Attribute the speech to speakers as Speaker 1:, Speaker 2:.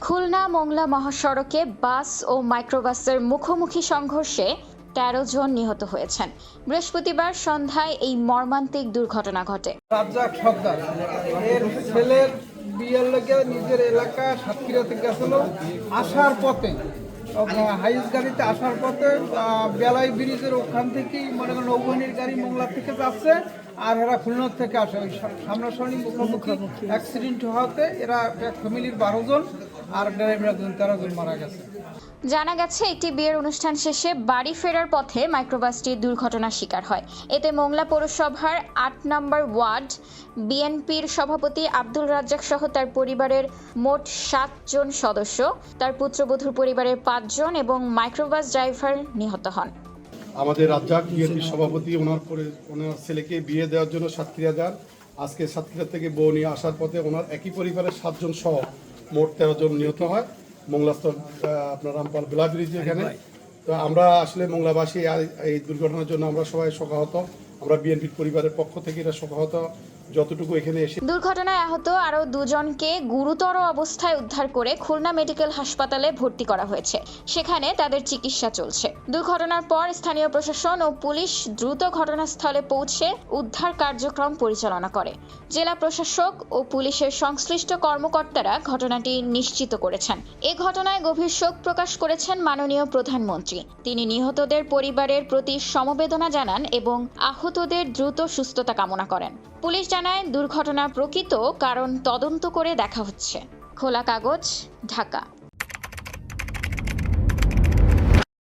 Speaker 1: খুলনা মোংলা মহাসড়কে বাস ও মাইক্রোবাসের মুখোমুখি সংঘর্ষে ১৩ জন নিহত হয়েছেন। বৃহস্পতিবার সন্ধ্যায় এই মর্মান্তিক দুর্ঘটনা ঘটে।
Speaker 2: রাজ্জাক সর্দার এর ছেলের বিয়ের লোকে নিজের এলাকা সাতক্ষীরা থেকে গেছিল, আসার পথে হাইস গাড়িতে আসার পথে বেলাই ব্রিজের ওখান থেকেই মনে করেন নৌবাহিনীর গাড়ি মোংলা থেকে যাচ্ছে, আর এরা খুলনা থেকে আসে। ওই সামনাসামনি মুখোমুখি অ্যাক্সিডেন্ট হওয়াতে এরা এক ফ্যামিলির ১২ জন আর ড্রাইভার ১৩ জন মারা গেছে।
Speaker 1: জানা গেছে, একটি বিয়ের অনুষ্ঠান শেষে বাড়ি ফেরার পথে মাইক্রোবাসটি দুর্ঘটনার শিকার হয়। এতে মোংলা পৌরসভার ৮ নম্বর ওয়ার্ড বিএনপির সভাপতি আব্দুল রাজ্জাক সহ তার পরিবারের মোট ৭ জন সদস্য, তার পুত্রবধূর পরিবারের ৫ জন এবং মাইক্রোবাস ড্রাইভার নিহত হন।
Speaker 3: আমাদের রাজ্জাক বিএনপির সভাপতি ওনার ছেলেকে বিয়ে দেওয়ার জন্য সাতক্ষীরা যান। আজকে সাতক্ষীরা থেকে বউ নিয়ে আসার পথে ওনার একই পরিবারের ৭ জন সহ মোট ১৩ জন নিহত হয় মোংলাস্থল আপনার রামপাল বেলা ব্রিজ এখানে। তো আমরা আসলে মোংলাবাসী এই দুর্ঘটনার জন্য আমরা সবাই শোকাহত। আমরা বিএনপির পরিবারের পক্ষ থেকে এটা শোকাহত যতটুকু এখানে এসে।
Speaker 1: দুর্ঘটনায় আহত আরও ২ জনকে গুরুতর অবস্থায় উদ্ধার করে খুলনা মেডিকেল হাসপাতালে ভর্তি করা হয়েছে। সেখানে তাদের চিকিৎসা চলছে। দুর্ঘটনার পর স্থানীয় প্রশাসন ও পুলিশ দ্রুত ঘটনাস্থলে পৌঁছে উদ্ধার কার্যক্রম পরিচালনা করে। জেলা প্রশাসক ও পুলিশের সংশ্লিষ্ট কর্মকর্তারা ঘটনাটি নিশ্চিত করেছেন। এ ঘটনায় গভীর শোক প্রকাশ করেছেন মাননীয় প্রধানমন্ত্রী। তিনি নিহতদের পরিবারের প্রতি সমবেদনা জানান এবং আহতদের দ্রুত সুস্থতা কামনা করেন। পুলিশ জানায়, দুর্ঘটনার প্রকৃত কারণ তদন্ত করে দেখা হচ্ছে। খোলা কাগজ, ঢাকা।